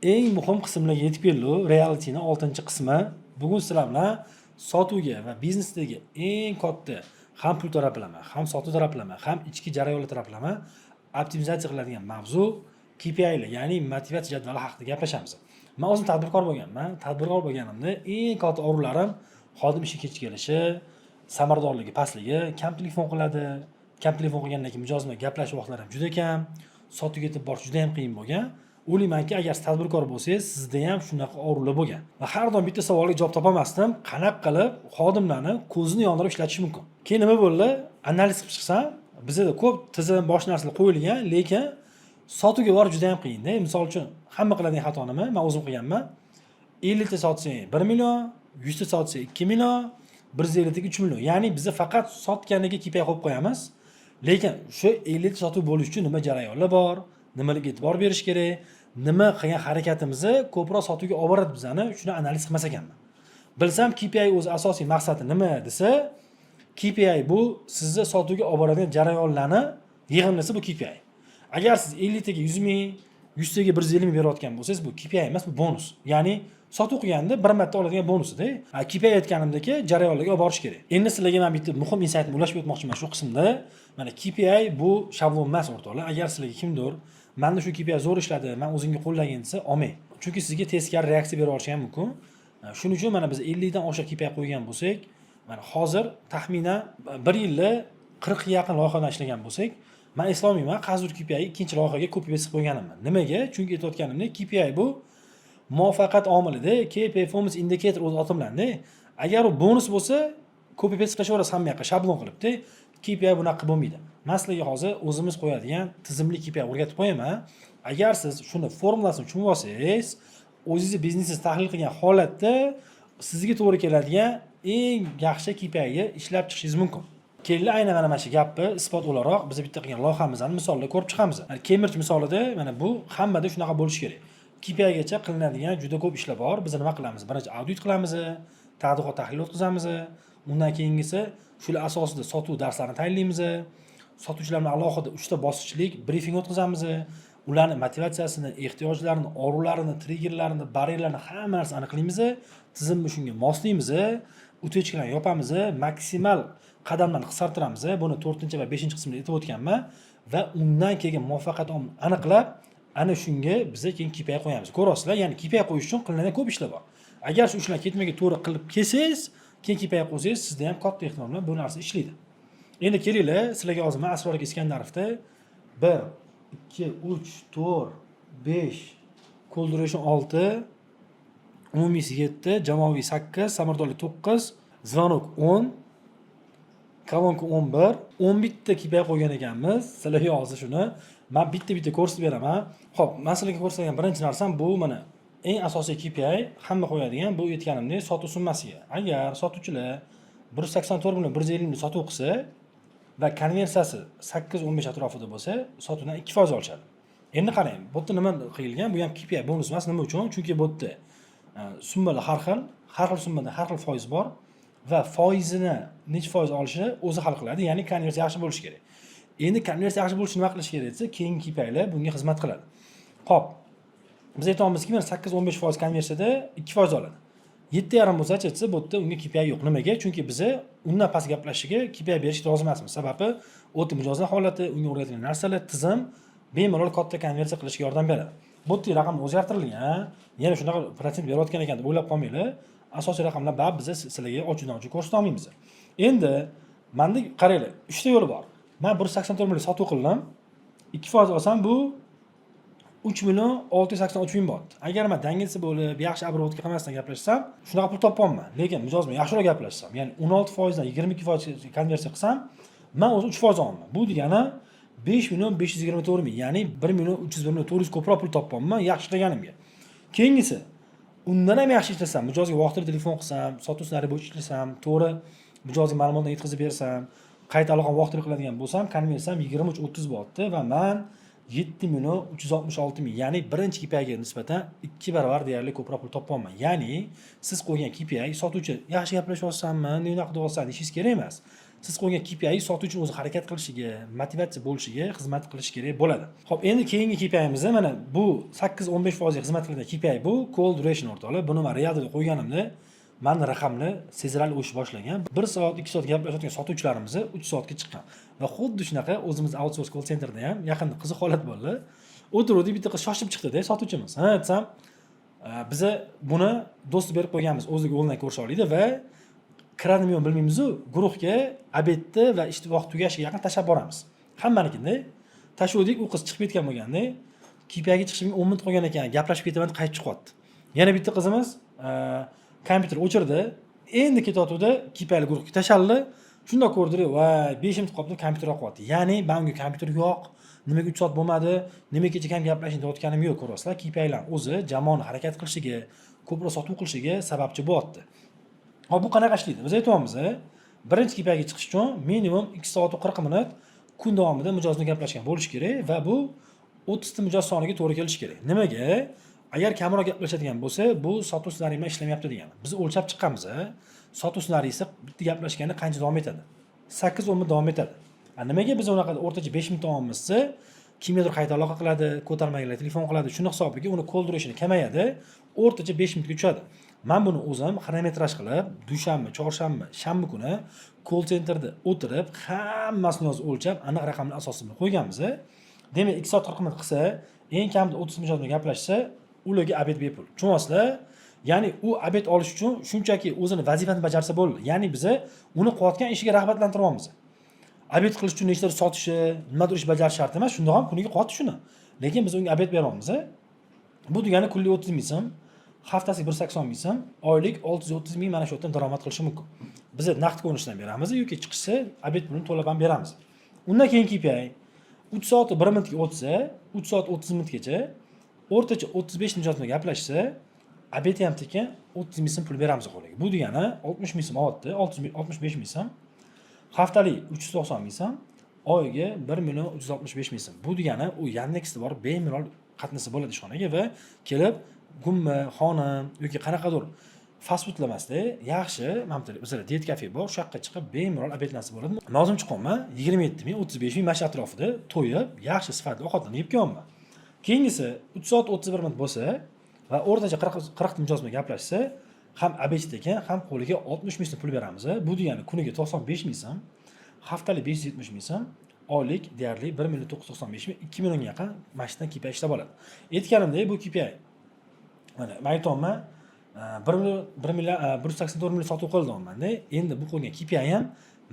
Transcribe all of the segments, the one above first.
Eng muhim qismlarga yetib keldik. Reality'ning 6-qismi. Bugun sizlar bilan sotuvga va biznesdagi eng katta ham pul to'lama, ham sotuv to'lama, ham ichki jarayonlar to'lama optimizatsiya qiladigan mavzu KPI'lar, ya'ni motivatsiya jadvali haqida gaplashamiz. Men o'zim tadbirkor bo'lganman. Tadbirkor bo'lganimda eng katta o'rinlarim xodim ishi kech kelishi, samaradorligi pastligi, kam telefon qiladi. Kam telefon qilgandan keyin mijozlar gaplashish vaqtlari ham juda kam, sotuvga yetib borish juda ham qiyin bo'lgan. O'ylaymanki, agar siz tadbirkor bo'lsangiz, sizda ham shunaqa o'rinlar bo'lgan. Va har doim bitta savolga javob topolmasdim. Qanaqa qilib xodimlarni ko'zini yondirib ishlatish mumkin? Keyin nima bo'ldi? Analiz qilib chiqsam, bizda ko'p tizim bosh narsalar qo'yilgan, lekin sotuvga borish juda ham qiyin-da. Misol uchun, hamma qiladigan xato nima? Men o'zim qilganman. 50 ta sotsang 1 million, 100 ta sotsang 2 million, 150 ta 3 million. Ya'ni biz faqat sotganiga KPI qo'yib qo'yamiz. Lekin shu 50 ta sotuv bo'lish uchun nima jarayonlar bor, nimalarga e'tibor berish kerak, nima qilgan harakatimizni ko'proq sotuvga olib boradi bizani, shuni analiz qilmas ekanman. Bilsam KPI o'zi asosiy maqsadi nima desa, KPI bu sizni sotuvga olib boradigan jarayonlarni yig'imlasa bu KPI. Agar siz 50 taga 100 ming, 100 taga 150 ming berayotgan bo'lsangiz, bu KPI emas, bu bonus. Ya'ni sotuv qilganda bir marta oladigan bonusida. KPI aytganimdagi jarayonlarga olib borish kerak. Endi sizlarga men bitta muhim insightni ulashib o'tmoqchiman shu qismda. Mana KPI bu shablon emas o'rtoqlar. Agar sizlarga kimdir "Menda shu KPI zo'r ishladi, men o'zimga qo'llagin" desa, olmang. Chunki sizga teskari reaksiya bera olishi ham mumkin. Shuning uchun mana biz 50 dan oshiq KPI qo'ygan bo'lsak, mana hozir taxminan 1 yilda 40 ga yaqin loyihadan ishlagan bo'lsak, men eslolmayman, qaysidir KPI ikkinchi loyihaga copy paste qilib qo'yganimman. Nimaga? Chunki aytayotganimdek, KPI bu muvaffaqiyat omilida, key performance indicator o'z oti bilan-da. Agar u bonus bo'lsa, copy paste qilaverasiz hamma yoqqa shablon qilib-da. KPI bunaqa bo'lmaydi. Men sizlarga hozir o'zimiz qo'yadigan tizimli KPI o'rgatib qo'yaman. Agar siz shuni formulasini tushunib olsangiz, o'zingizni biznesingizni tahlil qilgan holatda sizga to'g'ri keladigan eng yaxshi KPI ga ishlab chiqishingiz mumkin. Kelinglar aynan mana shu gapni isbot o'laroq biz bitta qilgan loyihamizni misolda ko'rib chiqamiz. Cambridge misolida mana bu hammada shunaqa bo'lishi kerak. KPI gacha qilinadigan juda ko'p ishlar bor. Biz nima qilamiz? Birinchi audit qilamiz, tadqiqot tahlil o'tkazamiz. Undan keyingisi shular asosida sotuv darslarini tayinlaymiz. Sotuvchilar bilan alohida 3 ta bosqichlik brifing o'tkazamiz. Ularning motivatsiyasini, ehtiyojlarini, orzullarini, triggerlarini, barrierlarni hamma narsani aniqlaymiz. Tizimni shunga moslaymiz. Utechkalarni yopamiz, maksimal qadamlarni qisqartiramiz. Buni 4 va 5-qismda aytib o'tganman va undan keyin muvaffaqiyat omilini aniqlab, ana shunga biz keyin KPI qo'yamiz. Ko'rasizlar, ya'ni KPI qo'yish uchun qilinadigan ko'p ishlar bor. Agar shu ishlar ketmaga to'g'ri qilib kelsangiz, keyin KPI qo'ysangiz, sizda ham katta ehtimol bilan bu narsa ishlaydi. Endi kelinglar, sizlarga hozir men Asror Iskandarovda 1, 2, 3, 4, 5, call duration 6, umumiy 7, jamoaviy 8, samaradorlik 9, zvonok 10, kolonka 11, 11 ta KPI qo'ygan ekanmiz. Sizlarga hozir shuni men bitta ko'rsatib beraman. Xo'p, men sizlarga ko'rsatgan birinchi narsam bu mana eng asosiy KPI hamma qo'yadigan bu aytganimdek sotuv summasiga. Agar sotuvchilar 184 million 150 ming sotuv qilsa va konversiyasi 8-15 atrofida bo'lsa, sotuvdan 2% olishadi. Endi qarang, bu yerda nima qilgan? Bu ham KPI bonus emas. Nima uchun? Chunki bu yerda summalar har xil summada har xil foiz bor va foizini necha foiz olishi o'zi hal qiladi. Ya'ni konversiya yaxshi bo'lishi kerak. Endi konversiya yaxshi bo'lishini nima qilish kerak desa, keyingi KPIlar bunga xizmat qiladi. Xo'p. Biz aytamizki, mana 8-15% konversiyada 2% oladi. 7,5 bo'lsa-chi, bu yerda unga KPI yo'q. Nimaga? Chunki biz undan past gaplashishiga KPI berishga rozi emasmiz. Sababi o'ta mijozning holati, unga o'rgatilgan narsalar, tizim bemalol katta konversiya qilishga yordam beradi. Bu yerda raqam o'zgartirilgan, yana shunaqa protsent berayotgan ekan deb o'ylab qolmanglar. Asosiy raqamlar baribir biz sizlarga ochiq-ochiq ko'rsata olmaymiz. Endi menda qaranglar, 3 ta yo'li bor. Men 184 million sotuv qildim. 2% olsam bu 3 million 683 ming bot. Agar men dangilsa bo'lib, yaxshi оборотga qilmasdan gaplashsam, shunaqa pul topolmayman. Lekin mijoz bilan yaxshiroq gaplashsam, ya'ni 16% dan 22% konversiya qilsam, men o'zi 3% olaman. Bu degani 5 million 524 ming, ya'ni 1 million 301 ming 400 ko'proq pul topolmayman yaxshi ishlaganimga. Keyingisi, undan ham yaxshi ishlasam, mijozga vaqtida telefon qilsam, sotuv ssenariy bo'yicha ishlasam, to'g'ri mijozga ma'lumotni yetkazib bersam, qayta aloqa vaqtida qiladigan bo'lsam, konversiyam 23-30 bo'ldi va men 7 million 366 ming, ya'ni birinchi KPI ga nisbatan 2 barobar deyarli ko'proq pul topolman. Ya'ni siz qo'ygan KPI sotuvchi yaxshi gaplashyapsanmi, nima qilib olsan deyishingiz kerak emas. siz qo'ygan KPI sotuvchi uchun o'zi harakat qilishiga, motivatsiya bo'lishiga xizmat qilishi kerak bo'ladi. Xo'p, endi keyingi KPI'miz mana bu 8-15% xizmat qilgan KPI bu call duration o'rtoqlar. Buni men realda qo'yganimda mani raqamli sezilarli o'sib boshlagan. 1 soat, 2 soat gaplashayotgan sotuvchilarimiz 3 soatga chiqqan. Va xuddi shunaqa o'zimiz outsource call centerda ham yaqinda qiziq holat bo'ldi. O'tiruvdik, bitta qiz shoshib chiqdi-da sotuvchimiz. Ha, desam, biz buni do'st berib qo'yganmiz, o'zligi onlayn ko'risha oladi va kiradimi yo'q bilmaymiz-ku, guruhga obedni va ish vaqti tugashiga yaqin tashlab boramiz. Hammanikida tashuvdik, u qiz chiqib ketgan bo'lganda, KPIga chiqishimga 10 minut qolgan ekan, gaplashib ketaman, qaytib chiqyapti. Yana bitta qizimiz kompyuter o'chirdi, endi ketayotganda KPI guruhga tashaldi. Shunda ko'rdi, voy, 5 minut qoldi, kompyuter yo'qyapti. Ya'ni bunga kompyuter yo'q, nimaga 3 soat bo'lmadi, nimaga kecha ham gaplashib o'tganim yo'q, ko'rasizlar. KPIlar o'zi jamoani harakat qilishiga, ko'proq sotuv qilishiga sababchi bo'lyapti. Hop, bu qanaqa ishlaydi? Biz aytamiz, birinchi KPIga chiqish uchun minimum 2 soat 40 minut kun davomida mijozni gaplashgan bo'lish kerak va bu 30 ta mijoz soniga to'g'ri kelishi kerak. Nimaga? Agar kamroq gaplashadigan bo'lsa, bu sotuv ssenariymi ishlamayapti degani. Biz o'lchab chiqqanmiz. Sotuv ssenariysi bitta gaplashganda qancha davom etadi? 8-10 minut davom etadi. Nimaga biz unaqa o'rtacha 5 minut davomimizsa, kimgadir qayta aloqa qiladi, ko'tarmaganlar telefon qiladi, shuni hisobiga uni call duration kamayadi, o'rtacha 5 minutga tushadi. Men buni o'zim xronometraj qilib, dushanba, chorshanba, shanba kuni call centerda o'tirib, hammasini yozib o'lchab, aniq raqamlar asosida qo'yganmiz. Demak, 2 soat 40 minut qilsa, eng kamida 30 minut gaplashsa, ularga obed bepul. Tushunasizlar? Ya'ni u obed olish uchun shunchaki o'zini vazifasini bajarsa bo'ldi. Ya'ni biz uni qilayotgan ishiga rag'batlantiryapmiz. Obed qilish uchun nechtadir sotishi, nimadir ish bajarish shart emas, shunda ham kuniga qilyapti shuni. Lekin biz unga obed beryapmiz. Bu degani kunlik 30 ming so'm, haftasiga 180 ming so'm, oylik 630 ming mana shu yerdan daromad qilishi mumkin. Biz naqd ko'rinishdan beramiz yoki chiqishsa obed pulini to'lab ham beramiz. Undan keyin KPI 3 soat 1 minutga o'tsa, 3 soat 30 minutgacha o'rtacha 35 mijozga gaplashsa, obed ham tekin 30 ming so'm pul beramiz qo'liga. Bu degani 60 ming so'm oldi, 65 ming so'm. Haftalik 390 ming so'm, oyiga 1 million 365 ming so'm. Bu degani u Yandexda borib bemalol qatnasa bo'ladi ishxonaga va kelib gumma, xonim yoki qanaqadir fast food lamasda yaxshi, mana bizlar diet kafe bor, shu yoqqa chiqib bemalol obedlansa bo'ladi. Nozim chiqonman 27 ming, 35 ming mash atrofida to'yib, yaxshi sifatli ovqatlarni yeb kelganman. Keyingisi 3 soat 31 minut bo'lsa va o'rtacha 40 mijoz bilan gaplashsa, ham obed ekan, ham qo'liga 60 ming so'm pul beramiz. Bu degani kuniga 95 ming so'm, haftalik 570 ming so'm, oylik deyarli 1 million 995 ming, 2 millionga yaqin mashinadan KPI ishlab oladi. Aytganimdek, bu KPI mana men aytayapman, 1 million 184 million sotuv qildim-da. Endi bu qo'ygan KPI ham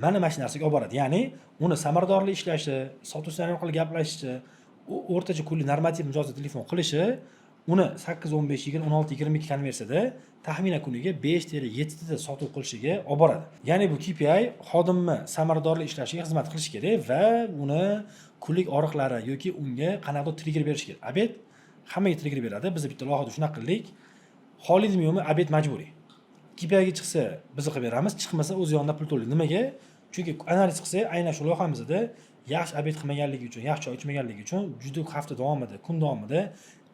mana mana shu narsaga olib boradi. Ya'ni uni samaradorlik ishlashi, sotuv ssenariy orqali gaplashishi, o'rtacha kunlik normativ mijozda telefon qilishi, uni 8, 15, 20, 16, 22 konversiyada taxminan kuniga 5-7 ta sotuv qilishiga olib boradi. Ya'ni bu KPI xodimni samaradorlik ishlashiga xizmat qilishi kerak va uni kunlik oriqlari yoki unga qanaqadir trigger berish kerak. Obed hammaga trigger beradi. Biz bitta loyihada shunaqa qildik. Xolidmi yo'qmi, obed majburiy. KPIga chiqsa biz qilib beramiz, chiqmasa o'z yonidan pul to'laydi. Nimaga? Chunki analiz qilsa, aynan shu loyihamizda yaxshi obed qilmaganligi uchun, yaxshi choy ichmaganligi uchun juda hafta davomida, kun davomida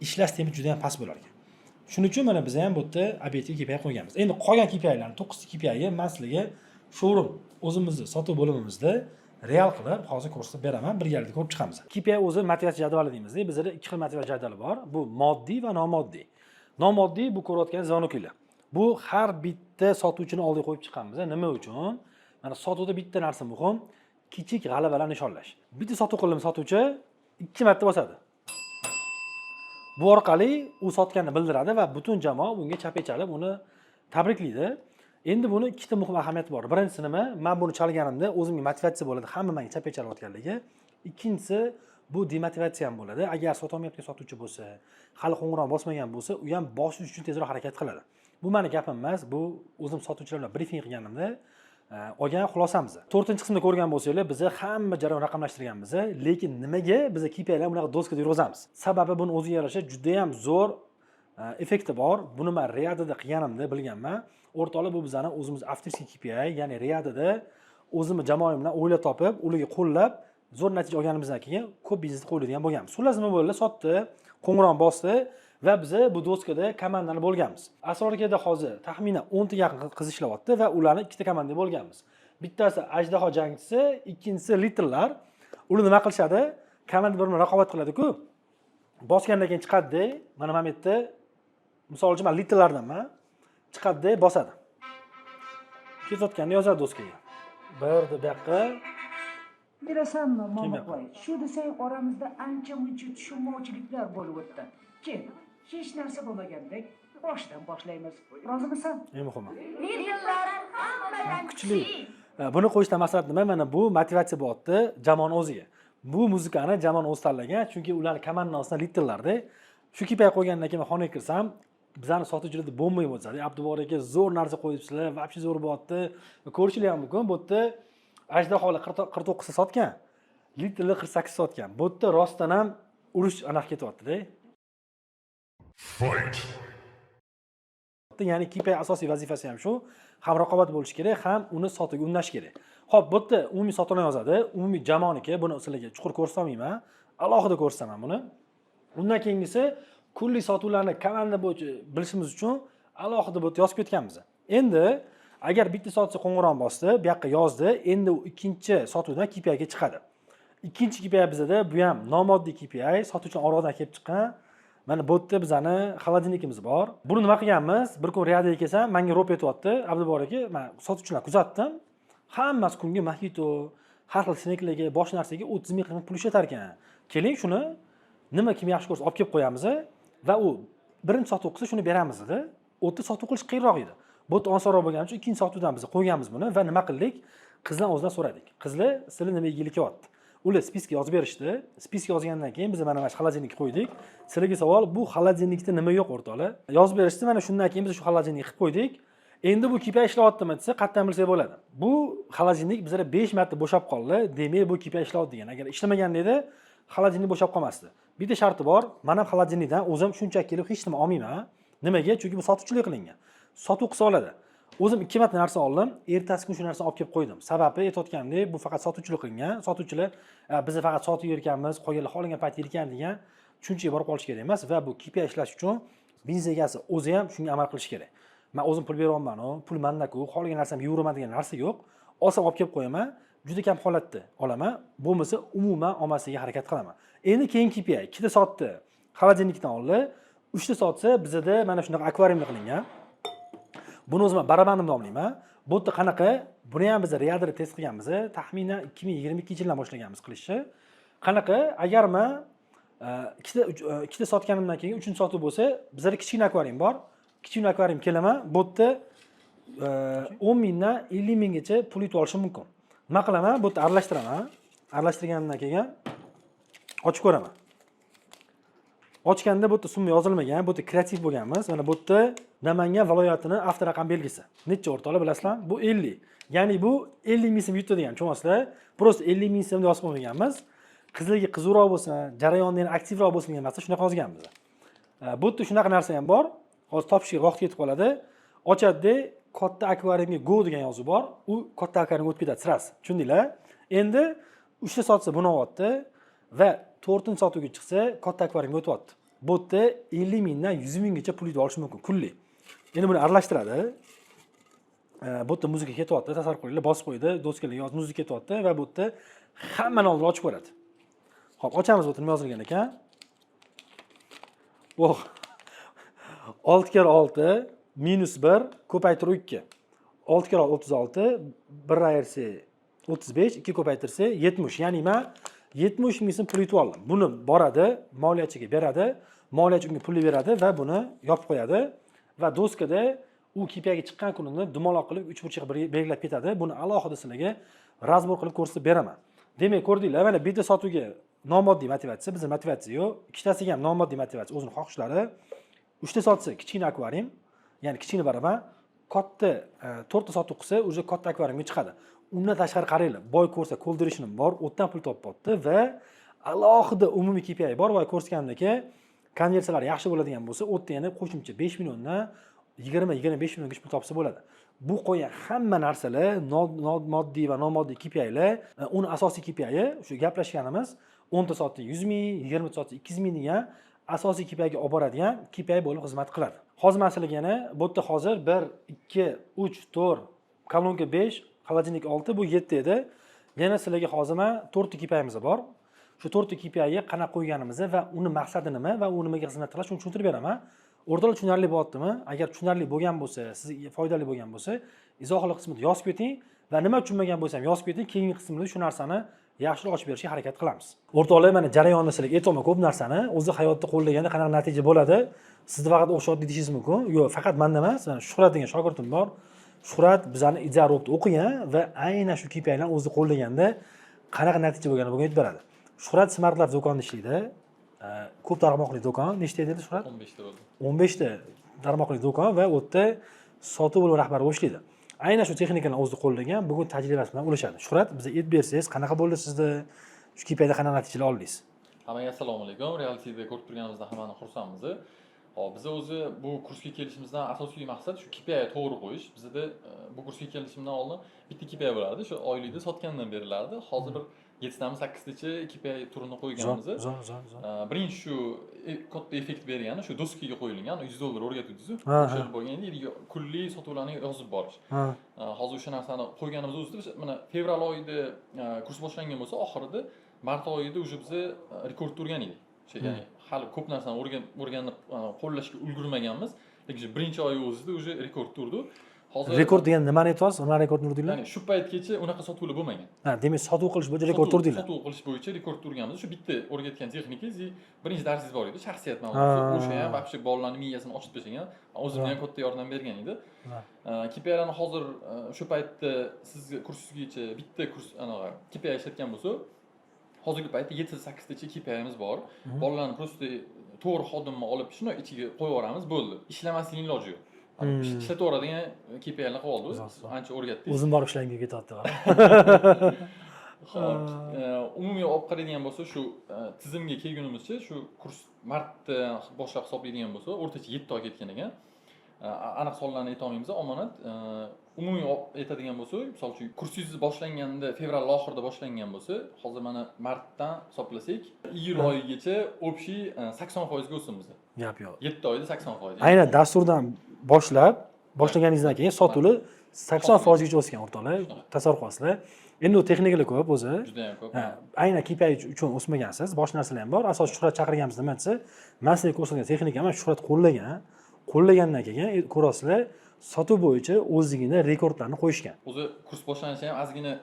ishlash tempi juda ham past bo'lar ekan. Shuning uchun mana biz ham bu yerda obedga KPI qo'yganmiz. Endi qolgan KPIlarni 9 ta KPIga men sizlarga showroom o'zimizning sotuv bo'limimizda real qilib hozir ko'rsatib beraman, birgalikda ko'rib chiqamiz. KPI o'zi motivatsiya jadvali deymiz. Bizda 2 xil motivatsiya jadvali bor. Bu moddiy va nomoddiy. Nomoddiy bu ko'rayotgan zvonoklar. Bu har bitta sotuvchini oldiga qo'yib chiqamiz. Nima uchun? Mana sotuvda bitta narsa muhim, kichik g'alabalarni nishonlash. Bitta sotuv qildim sotuvchi 2 marta bosadi. Bu orqali u sotganini bildiradi va butun jamoa bunga chap chalib uni tabriklaydi. Endi buni ikkita muhim ahamiyati bor. Birinchisi nima? Men buni chalganimda o'zimga motivatsiya bo'ladi, hamma menga chap chalayotganligi. Ikkinchisi bu demotivatsiya ham bo'ladi. Agar sotolmayotgan sotuvchi bo'lsa, hali qo'ng'iroq bosmagan bo'lsa, u ham bosish uchun tezroq harakat qiladi. Bu meni gapim emas, bu o'zim sotuvchilar bilan brifing qilganimda olgan xulosamiz. 4-qismda ko'rgan bo'lsanglar, biz hamma jarayon raqamlashtirganmiz, lekin nimaga biz KPIlar bunaqa doskada yurg'izamiz? Sababi buni o'ziga yarasha juda ham zo'r effekti bor. Buni men Riyadada qilganimda bilganman. O'rtoqlar, bu bizani o'zimiz avtorskiy KPI, ya'ni Riyadada o'zimiz jamoam bilan o'ylab topib, ularga qo'llab zo'r natija olganimizdan keyin ko'p biznesni qo'yadigan bo'lganmiz. Xullas nima bo'ldi? Sotdi, qo'ng'iroq bosdi va biz bu doskada komandani bo'lganmiz. Asrorkada hozir taxminan 10 ta yaqin qiz ishlayapti va ularni ikkita komanda bo'lganmiz. Bittasi ajdaho jangchisi, ikkinchisi litrlar. Ular nima qilishadi? Komanda bir bilan raqobat qiladi-ku. Bosgandan keyin chiqadi-da, mana bu yerda misol uchun men litrlardanman. Chiqadi-da, bosadi. Ketayotganda yozadi doskaga. Birdi bu yoqqa. Bilasanmi, Momoqo'y? Shu desang oramizda ancha-muncha tushunmovchiliklar bo'lib o'tdi. Kel, hech narsa bo'lmagandek boshdan boshlaymiz. Rozimisan? Eng muhimi. Litrlar hammadan Kuchli. Buni qo'yishdan maqsad nima? Mana bu motivatsiya bo'lyapti jamoani o'ziga. Bu muzikani jamoani o'zi tanlagan, chunki ular komanda nosida litrlarda. Shu kipay qo'ygandan keyin xonaga kirsam, bizani sotuvchilarda bo'lmay bo'lsa-da, Abdubor aka zo'r narsa qo'yibsizlar, vobshe zo'r bo'lyapti. Ko'rishlar ham mumkin. Bu yerda ajdaholar 49 ta sotgan, litrlar 48 sotgan. Bu yerda rostdan ham urush aniq ketyapti-da. Fight. Ya'ni kipay asosiy vazifasi ham shu, ham raqobat bo'lishi kerak, ham uni sotuvga undash kerak. Xo'p, bu yerda umumiy sotuvni yozadi, umumiy jamoaniki, buni sizlarga chuqur ko'rsatmayman, alohida ko'rsataman buni. Undan keyingisi kulli sotuvlarni komanda bo'yicha bilishimiz uchun alohida bu yerda yozib ketganmiz. Endi agar bitta sotuvchi qo'ng'iroq bosdi, bu yoqqa yozdi, endi u ikkinchi sotuvdan KPIga chiqadi. Ikkinchi KPI bizda bu ham nomoddiy KPI, sotuvchining orqadan kelib chiqqan. Mana bu yerda bizani xolodilnikimiz bor. Buni nima qilganmiz? Bir kun Riyadga kelsam, menga ro'p etyapti. Abdubor aka, men sotuvchilarni kuzatdim. Hammasi kunga mojito, har xil snacklarga, boshqa narsaga 30 ming pul ishlatar ekan. Keling shuni nima kim yaxshi ko'rsa olib kelib qo'yamiz va u birinchi sotuv qilsa shuni beramiz dedi. O'tda sotuv qilish qiyinroq edi. Bu yerda osonroq bo'lgani uchun ikkinchi sotuvdan biz qo'yganmiz buni va nima qildik? Qizlar o'zidan so'radik. Qizlar sizlar nima yegilik qilyapti? Ular spiska yozib berishdi. Spiska yozgandan keyin biz mana xolodilnik qo'ydik. Sizlarga savol, bu xolodilnikda nima yo'q o'rtoqlar? Yozib berishdi. Mana shundan keyin biz shu xolodilnikni qilib qo'ydik. Endi bu KPI ishlayaptimi desa, qatdan bilsa bo'ladi. Bu xolodilnik bizga 5 marta bo'shab qoldi. Demak, bu KPI ishlayapti degan. Agar ishlamagan edi, xolodilnik bo'shab qolmasdi. Bitta sharti bor. Men ham xolodilnikdan o'zim shunchaki kelib hech nima olmayman. Nimaga? Chunki bu sotuvchilik qilingan. Sotuv qilsa oladi. O'zim 2 marta narsa oldim, ertasi kun shu narsani olib kelib qo'ydim. Sababi aytayotgandek, bu faqat sotuvchilik qilingan. Sotuvchilar biz faqat sotib yurganmiz, qolganlar xohlagan payt yurgan degan tushunchaga borib qolish kerak emas va bu KPI ishlash uchun biznes egasi o'zi ham shunga amal qilish kerak. Men o'zim pul beryapman, pul menda-ku, xohlagan narsamni yuraman degan narsa yo'q. Olsam olib kelib qo'yaman, juda kam holatda olaman, bo'lmasa umuman olmaslikka harakat qilaman. Endi keyin KPI 2 ta sotdi. Xolodilnikdan oldi. 3 ta sotsa bizda mana shunaqa akvariumda qilingan. Buni o'zim barabandim nomlayman. Bu yerda qanaqa? Buni ham biz Riyadda test qilganmiz. Taxminan 2022-yildan boshlaganmiz qilishni. Qanaqa? Agar men ikkita sotganimdan keyin 3-chi sotuv bo'lsa, bizda kichkina akvarium bor. Kichkina akvarium kelaman. Bu yerda 10 mingdan 50 minggacha pul yutib olishim mumkin. Nima qilaman? Bu yerda aralashtiraman. Aralashtirganimdan keyin ochib ko'raman. Ochganda bu yerda summa yozilmagan, bu yerda kreativ bo'lganmiz. Mana bu yerda Namangan viloyatining avtoraqam belgisi. Necha o'rtoqlar bilasizlar? Bu 50. Ya'ni bu 50 ming so'm yutdi degan tushunasizlar. Prosta 50 ming so'm yozib qo'yganmiz. Qizlarga qiziqroq bo'lsin, jarayonda yana aktivroq bo'lsin degan narsa shunaqa yozganmiz. Bu yerda shunaqa narsa ham bor. Hozir topishga vaqt ketib qoladi. Ochadi, katta akvariumga go degan yozuv bor. U katta akvariumga o'tib ketadi sirasi. Tushundinglar? Endi 3 ta sotsa buni olyapti va 4-chi sotuvga chiqsa katta akvariumga o'tyapti. Bu yerda 50 mingdan 100 minggacha pul yutib olish mumkin kulli. Endi buni aralashtiradi. Bu yerda muzika ketyapti, tasavvur qilinglar, bosib qo'ydi, doskalarga yoz muzika ketyapti va bu yerda hammani oldida ochib ko'radi. Xo'p, ochamiz, bu yerda nima yozilgan ekan? Oh. 6 kere 6 minus 1 ko'paytirib 2. 6 kere 36, 1 ayirsa 35, 2 ko'paytirsa 70. Ya'ni men 70 ming so'm pul yutib oldim. Buni boradi, moliyachiga beradi, moliyachi unga pulni beradi va buni yopib qo'yadi va doskada u KPIga chiqqan kunini dumaloq qilib 3 burchak belgilab ketadi. Buni alohida sizlarga razbor qilib ko'rsatib beraman. Demak, ko'rdinglar, mana bitta sotuvga nomoddiy motivatsiya, bizning motivatsiya yo'q. Ikkitasiga ham nomoddiy motivatsiya, o'zining xohishlari. 3 ta sotsa kichkina akvarium, ya'ni kichkina baraban, katta 4 ta sotuv qilsa, o'zi katta akvariumga chiqadi. Undan tashqari qaranglar, boy ko'rsa koldirishinim bor, o'tdan pul topyapti va alohida umumiy KPI bor va ko'rsatgandagi konversiyalar yaxshi bo'ladigan bo'lsa, o'tda yana qo'shimcha 5 milliondan 20-25 milliongacha pul topsa bo'ladi. Bu qo'ygan hamma narsalar, moddiy va nomoddiy KPIlar, uni asosiy KPI shu gaplashganimiz 10 ta soatda 100 ming, 20 ta soatda 200 ming degan asosiy KPIga olib boradigan KPI bo'lib xizmat qiladi. Hozir masalan yana bu yerda hozir 1, 2, 3, 4, kolonka 5, Холодильник 6, bu 7 edi. Yana sizlarga hozir men 4 ta KPI'miz bor. Shu 4 ta KPI'ga qanaqa qo'yganimizni va uni maqsadi nima va u nimaga xizmat qiladi shuni tushuntirib beraman. O'rtalar tushunarli bo'lyaptimi? Agar tushunarli bo'lgan bo'lsa, sizga foydali bo'lgan bo'lsa, izohli qismida yozib keting va nima tushunmagan bo'lsa ham yozib keting. Keyingi qismda shu narsani yaxshiroq ochib berishga harakat qilamiz. O'rtoqlar, mana jarayonni sizlarga aytaman, ko'p narsani o'zi hayotda qo'llaganda qanaqa natija bo'ladi, sizni faqat o'xshatdi deyishingiz mumkin. Yo'q, faqat menda emas, mana Shuhrat degan shogirdim bor. Shuhrat bizani Ijarovda o'qigan va aynan shu KPI'larni o'zi qo'llaganda qanaqa natija bo'lganini bugun aytib beradi. Shuhrat Smart Life do'konida ishlaydi. Ko'p tarmoqli do'kon. Nechta edi Shuhrat? 15 ta bo'ldi. 15 ta tarmoqli do'kon va u yerda sotuv bo'lim rahbari bo'lib ishlaydi. Aynan shu texnikalarni o'zi qo'llagan, bugun tajribasi bilan ulashadi. Shuhrat, bizga aytib bersangiz, qanaqa bo'ldi sizda? Shu KPI'da qanaqa natijalar oldingiz? Hammaga assalomu alaykum. Realityda ko'rib turganimizdan hammani xursandmiz. Hop, biz o'zi bu kursga kelishimizdan asosiy maqsad shu KPI to'g'ri qo'yish. Bizda bu kursga kelishimdan oldin bitta KPI bo'lardi, shu oylikda sotgandan berilardi. Hozir bir 7 tami 8 tacha KPI turini qo'yganmiz. Birinchi shu katta effekt bergani shu doskaga qo'yilgan $100 o'rgatuvdingiz. O'sha bo'lganda kunlik sotuvlarni yozib borish. Hozir o'sha narsani qo'yganimiz o'zida mana fevral oyida kurs boshlangan bo'lsa, oxirida mart oyida уже biz rekord turgan edik. Ya'ni hali ko'p narsani o'rganib qo'llashga ulgurmaganmiz, lekin birinchi oy o'zida уже rekord turdi. Hozir rekord degan nimani aytyapsiz? Nima rekordni urdinglar? Ya'ni shu paytgacha unaqa sotuvlar bo'lmagan. Ha, demak sotuv qilish bo'yicha rekord turdinglar. Sotuv qilish bo'yicha rekord turganmiz. Shu bitta o'rgatgan texnikangiz, birinchi darsingiz bor edi, shaxsiyat mavzusi. O'sha ham вообще bolalarning miyasini ochib tashlagan, o'zimga ham katta yordam bergan edi. KPIlarni hozir shu paytda sizga kursingizgacha bitta kurs KPI ishlatgan bo'lsa, hozirgi paytda 7-8 tacha KPI'miz bor. Bolalarni prosta to'g'ri xodimni olib shuni ichiga qo'yib yuboramiz, bo'ldi. Ishlamaslikning iloji yo'q. Ishlataveradigan KPI'larni qilib oldik. Ancha o'rgatdik. O'zim borib ishlagim ketyapti. Xo'p, umumiy olib qaraydigan bo'lsa, shu tizimga kelgunimizcha shu kurs martda boshlab hisoblaydigan bo'lsa, o'rtacha 7 oy ketgan ekan. Aniq sonlarni ayta olmaymiz, omonat. Umumiy aytadigan bo'lsa, misol uchun kursingiz boshlanganda fevral oxirida boshlangan bo'lsa, hozir mana martdan hisoblasak, iyul oyigacha общий 80% ga o'ssin bizda. Gap yo'q. 7 oyda 80%. Aynan dasturdan boshlaganingizdan keyin sotuvlar 80% gacha o'sgan o'rtoqlar. Tasavvur qilasizlar. Endi u texnikalar ko'p o'zi. Juda ham ko'p. Aynan KPI uchun o'smagansiz. Boshqa narsalar ham bor. Asosiy Shuhrat chaqirganimiz nima desa, men sizga ko'rsatilgan texnika emas, Shuhrat qo'llagan. Qo'llagandan keyin ko'rasizlar, sotuv bo'yicha o'zligini rekordlarni qo'yishgan. O'zi kurs boshlanishi ham ozgina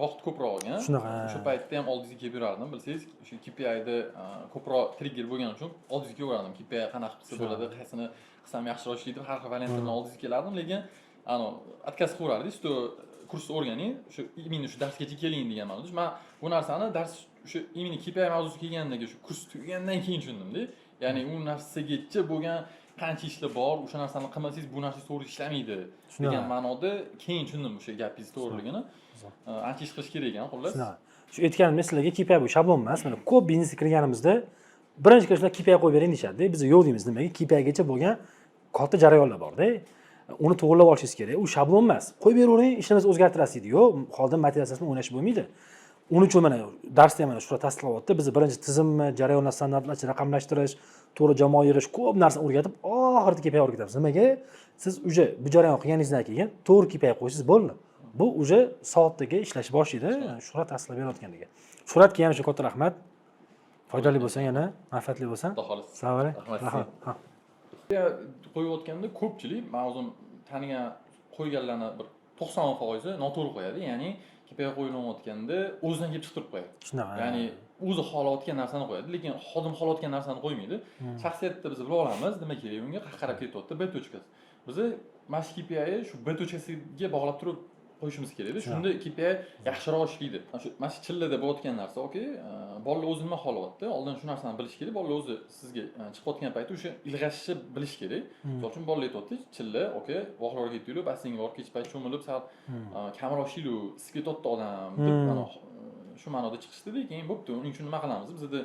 vaqt ko'proq olgan. Shunaqa. Shu paytda ham oldingizga kelib yurardim, bilsangiz, shu KPI'da ko'proq trigger bo'lgani uchun oldingizga kelib yurardim. KPI qanaqa qilsa bo'ladi, qaysini qilsam yaxshiroq ishlaydi, har xil variantlar bilan oldingizga kelardim, lekin отказ qilaverardi, что kursni o'rganing, shu именно shu darsgacha keling degan ma'noda. Men bu narsani dars shu именно KPI mavzusi kelgandagi shu kurs tugagandan keyin tushundim-da. Ya'ni u narsagacha bo'lgan qancha ishlar bor, o'sha narsani qilmasangiz bu narsa to'g'ri ishlamaydi degan ma'noda keyin tushundim o'sha gapingiz to'g'riligini. Ancha ish qilish kerak ekan, xullas. Shu aytganim sizlarga KPI bu shablon emas. Mana ko'p biznesga kirganimizda birinchi kirishda KPI qo'yib bering deyshadi. Biz yo'q deymiz. Nimaga? KPI gacha bo'lgan katta jarayonlar bor-da. Uni to'g'rilab olishingiz kerak. U shablon emas. Qo'yib beravering, ishlarimizni o'zgartirasiz deydi. Yo'q, xodim motivatsiyasini o'ynash bo'lmaydi. Uning uchun mana darsda ham mana shu tasdiqlayapti. Biz birinchi tizimni, jarayonlar standartlash, raqamlashtirish, to'g'ri jamoa yig'ish, ko'p narsani o'rgatib, oxirida KPI o'rgatamiz. Nimaga? Siz uje bu jarayon qilganingizdan keyin to'g'ri KPI qo'ysangiz bo'ldi. Bu uje soatdagi ishlash boshlaydi. Shuhrat tasdiqlab berayotganligi. Shuhratga yana shu katta rahmat. Foydali bo'lsa yana, manfaatli bo'lsa. Xudo xolis. Sog' bo'ling. Rahmat. Qo'yayotganda ko'pchilik men o'zim tanigan qo'yganlarni bir 90% noto'g'ri qo'yadi. Ya'ni KPI qo'yilayotganda o'zidan kelib chiqib qo'yadi. Shunaqa. Ya'ni o'zi xohlayotgan narsani qo'yadi, lekin xodim xohlayotgan narsani qo'ymaydi. Shaxsiyatda biz bilib olamiz, nima kerak unga, qarab ketyapti, B tochkasi. Biz mana shu KPI shu B tochkasiga bog'lab turib qo'yishimiz kerak. Shunda KPI yaxshiroq ishlaydi. Mana shu chillada bo'layotgan narsa, okey, bolalar o'zi nima xohlayapti, oldin shu narsani bilish kerak. Bolalar o'zi sizga chiqayotgan paytda o'sha ilg'ashishni bilish kerak. Misol uchun bolalar aytayapti, chilla, okey, voqlarga ketdilar, basseynga borib kech payt cho'milib, sal kamroq ishlaydi, sizga to'tta odam deb mana shu ma'noda chiqishdi, lekin bo'pti, uning uchun nima qilamiz? Bizda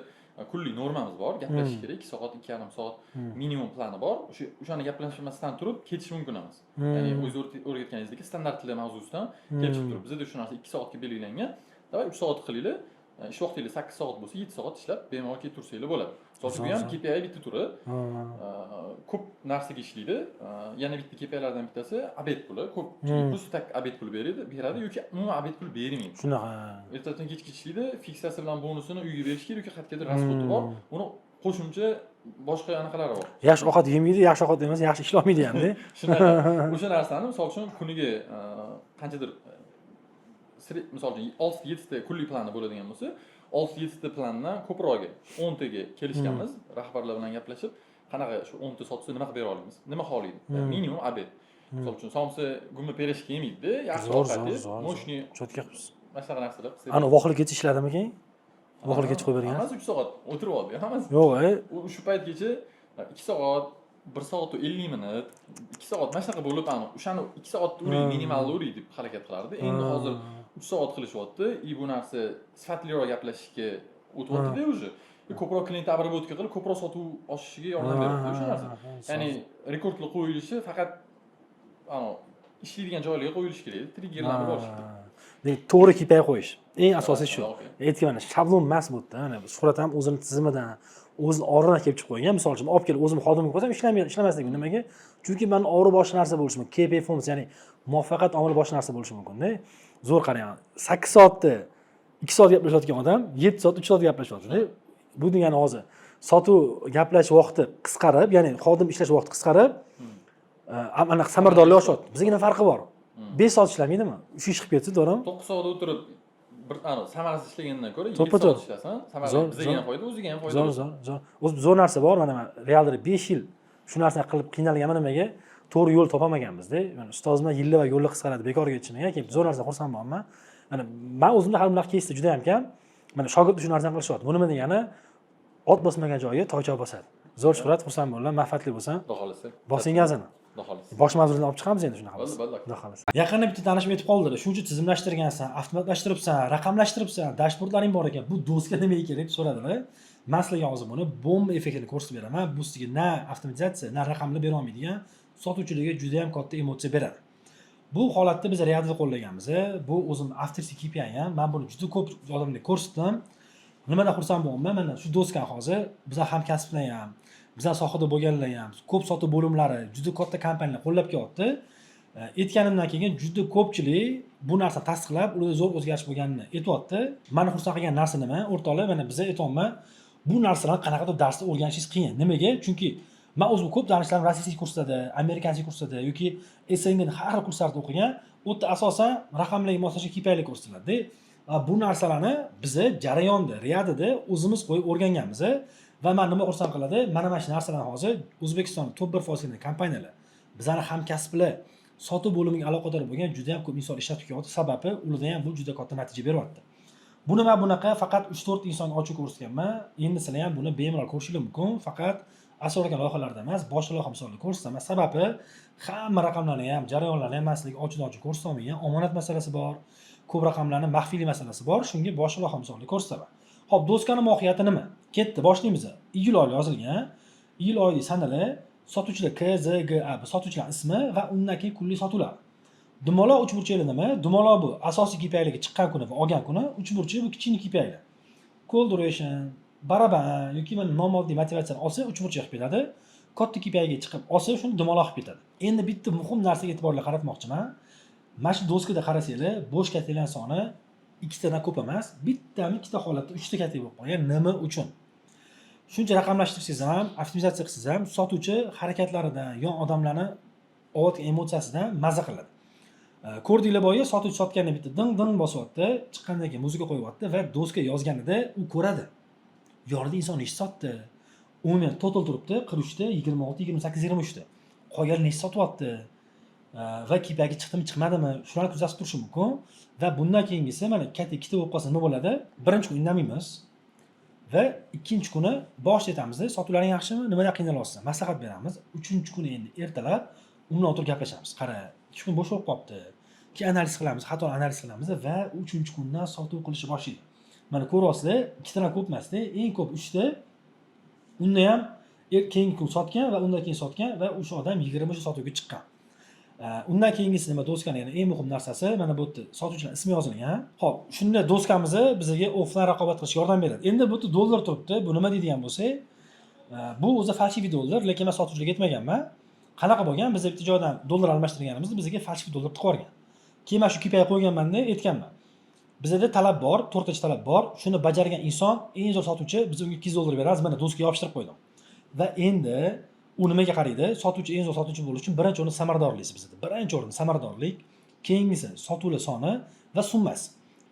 kunlik normamiz bor, gaplashish kerak, 2 soat, 2,5 soat minimum plani bor. O'shani gaplashmasdan turib ketish mumkin emas. Ya'ni o'zingiz o'rgatganingizdek standart tili mavzusidan kelib chiqib turib, bizda shu narsa 2 soatga belgilangan. Davay 3 soat qilinglar. ish vaqtingiz 8 soat bo'lsa 7 soat ishlab bemalol kelib tursanglar bo'ladi. Misol uchun bu ham Zo'r. KPI bitta turi. Ko'p narsaga ishlaydi. Yana bitta KPIlardan bittasi obed puli. Ko'pchilik pul tak obed puli beradi yoki umuman obed puli bermaydi. Shunaqa. Ertadan kechga ishlaydi, fiksiyasi bilan bonusini uyga berish kerak yoki qayergadir rasxoti bor. Uni qo'shimcha boshqa anaqalari bor. Yaxshi ovqat yemaydi, yaxshi ovqat emas, yaxshi ishlolmaydi hamda. Shunaqa. O'sha narsani misol uchun kuniga qanchadir misol uchun 6-7 ta kunlik plani bo'ladigan bo'lsa, 6-7 ta plandan ko'prog'iga 10 taga kelishganmiz, rahbarlar bilan gaplashib, qanaqa shu 10 ta sotsa nima qilib bera olamiz? Nima xohlaydi? Minimum obed. Misol uchun somsa gumma pereshka yemaydi, yaxshi ovqat yeb, moshni Cho'tka qilibsiz. masalan narsalar qilsa. Ana vohli kecha ishladimi keyin? Vohli kecha qo'yib bergan. Hammasi 3 soat o'tirib oldi, hammasi. Yo'q, U shu paytgacha 2 soat 1 soat 50 minut, 2 soat mana shunaqa bo'lib, o'shani 2 soat uring, minimal uring deb harakat qilardi. Endi hozir 3 soat qilishyapti. Bu narsa sifatliroq gaplashishga o'tyapti-da уже. Ko'proq klient обработка qilib, ko'proq sotuv oshishiga yordam beryapti o'sha narsa. Ya'ni rekordlar qo'yilishi faqat ishlaydigan joylarga qo'yilishi kerak, triggerlarni borish kerak. Demak, to'g'ri KPI qo'yish. Eng asosiy shu. Aytgan mana shablon emas bu-da. Mana Shuhrat ham o'zini tizimidan, o'zini o'rnidan kelib chiqib qo'ygan. Misol uchun olib kelib o'zim xodimga qo'ysam ishlamaslik. Nimaga? Chunki men o'g'ri boshqa narsa bo'lishi mumkin. KPI funksiya, ya'ni muvaffaqiyat omili boshqa narsa bo'lishi mumkin-da. Zo'r qarang. 8 soatda 2 soat gaplashayotgan odam 7 soat 3 soat gaplashyapti-da. Bu degani hozir sotuv gaplash vaqti qisqarib, ya'ni xodim ishlash vaqti qisqarib, aniq samaradorlik oshyapti. Bizga nima farqi bor? 5 soat ishlamaydimi? 3 ish qilib ketsa, to'g'rimi? 9 soat o'tirib bir samarasiz ishlagandan ko'ra 7 soat ishlasan, samarasi bizga ham foyda, o'ziga ham foyda. Zo'r. O'zi zo'r narsa bor. Mana men realda 5 yil shu narsani qilib qiynalganman nimaga? To'g'ri yo'l topolmaganmiz-da. Mana ustozimlar yillab yo'lni qisqaradi, bekorga yetishmagan. Keyin zo'r narsa xursand bo'laman. Mana men o'zimda hali bunaqa keysda juda ham kam. Mana shogird shu narsani qilishyapti. Bu nima degani? Ot bosmagan joyiga toychoq bosadi. Zo'r Shuhrat, xursand bo'laman. Manfaatli bo'lsin. Xudo xolisa. Bosing gazini. Xudo xolisa. Bosh mavzudan olib chiqamiz endi shunaqa bo'lsa. Bo'ldi. Xudo xolisa. Yaqinda bitta tanishim aytib qoldilar. Shuncha tizimlashtirgansan, avtomatlashtiribsan, raqamlashtiribsan, dashbordlaring bor ekan. Bu do'stga nimaga kerak deb so'radilar. Men sizlarga hozir buni bomba effektini ko'rsatib beraman. Bu sizga na avtomatizatsiya, na raqamlar bera olmaydigan sotuvchilarga juda ham katta emotsiya beradi. Bu holatda biz realda qo'llaganmiz. Bu o'zim avtorsi KPI ham. Men buni juda ko'p odamlarga ko'rsatdim. Nimadan xursand bo'laman? Mana shu do'stkan hozir bizlar hamkasblar ham, bizlar sohada bo'lganlar ham, ko'p sotuv bo'limlari, juda katta kompaniyalar qo'llab kelyapti. Aytganimdan keyin juda ko'pchilik bu narsani tasdiqlab, ularda zo'r o'zgarish bo'lganini aytyapti. Meni xursand qilgan narsa nima? O'rtoqlar, mana biz aytyapman, bu narsalarni qanaqadir darsda o'rganishingiz qiyin. Nimaga? Chunki men o'zim ko'p darslarim rossiyskiy kurslarda, amerikanskiy kurslarda yoki SNGning har xil kurslarda o'qigan, u yerda asosan raqamlarga moslashgan KPIlar ko'rsatiladi. Bu narsalarni biz jarayonda, realda o'zimiz qo'yib o'rganganmiz va men nima xursand qiladi? Mana shu narsalarni hozir O'zbekistonning top 1 foizli kompaniyalar, bizlarning hamkasblar, sotuv bo'limiga aloqador bo'lgan juda ham ko'p inson ishlatib kelyapti. Sababi ularda ham bu juda katta natija beryapti. Buni men bunaqa faqat 3-4 insonga ochiq ko'rsatganman. Endi sizlar ham buni bemalol ko'rishingiz mumkin. Faqat asosiy loyihalarda emas, boshqa loyiha misolida ko'rsataman. Sababi hamma raqamlarni ham, jarayonlarni ham sizlarga ochiq ko'rsata olmayman. Omonat masalasi bor, ko'p raqamlarning maxfiylik masalasi bor. Shunga boshqa loyiha misolida ko'rsataman. Xo'p, do'stkaning mohiyati nima? Ketdi, boshlaymiz. Iyul oyi yozilgan. Iyul oyi sanali sotuvchilar KZGA, bu sotuvchilar ismi va undan keyin kunlik sotuvlar. Dumaloq uchburchaklar nima? Dumaloq bu asosiy KPIlarga chiqqan kuni va olgan kuni, uchburchak bu kichik KPIlar. Call duration, baraban yoki mana nomoddiy motivatsiyani olsa uchburchak qilib ketadi. Katta KPIga chiqib olsa shuni dumaloq qilib ketadi. Endi bitta muhim narsaga e'tiborlar qaratmoqchiman. Mana shu doskada qarasanglar, bo'sh kategoriyalar soni ikkitadan ko'p emas, bittami ikkita holatda 3 ta kategoriya bo'lib qolgan. Nima uchun? Shuncha raqamlashtirsangiz ham, optimizatsiya qilsangiz ham, sotuvchi harakatlaridan, yon odamlarni olayotgan emotsiyasidan maza qiladi. Ko'rdinglar boya sotuvchi sotganda bitta ding bosyapti, chiqqandan keyin muzika qo'yyapti va do'stga yozganida u ko'radi. Yorida inson necha sotdi? Umuman total turibdi 43 ta, 26, 28, 23 ta. Qolgan necha sotyapti? Va KPIga chiqdimi, chiqmadimi? Shularni kuzatib turish mumkin va bundan keyingisi mana katta ikkita bo'lib qolsa nima bo'ladi? Birinchi kun indamaymiz va ikkinchi kuni boshlaymiz. Sotuvlaring yaxshimi? Nimadan qiynalyapsiz? Maslahat beramiz. Uchinchi kuni endi ertalab umuman o'tirib gaplashamiz. Qara, 2 kun bo'sh bo'lib qolibdi. Keyin analiz qilamiz, xatoni analiz qilamiz va 3-kundan sotuv qilishni boshlaydi. Mana ko'ryapsizlar, ikkitadan ko'p emas-da, eng ko'p 3 ta. Unda ham keyingi kun sotgan va undan keyin sotgan va o'sha odam 20 sotuvga chiqqan. Undan keyingisi nima doskani yana eng muhim narsasi mana bu yerda sotuvchilar ismi yozilgan. Xo'p, shunda doskamiz bizga offlayn raqobat qilishga yordam beradi. Endi bu yerda dollar turibdi. Bu nima deydigan bo'lsak, bu o'zi falshiy dollar, lekin men sotuvchilarga aytmaganman. Qanaqa bo'lgan? Biz bitta joydan dollar almashtirganimizda bizga falshiy dollar tiqib yuborgan. Keyin men shu KPI qo'yganman-da, aytganman. Bizda talab bor, 4 ta talab bor. Shuni bajargan inson eng zo'r sotuvchi, biz unga 200 dollar beramiz. Mana doskaga yopishtirib qo'ydim. Va endi u nimaga qaraydi? Sotuvchi eng zo'r sotuvchi bo'lish uchun birinchi o'rin samaradorlik bizda. Birinchi o'rin samaradorlik, keyingisi sotuvlar soni va summasi.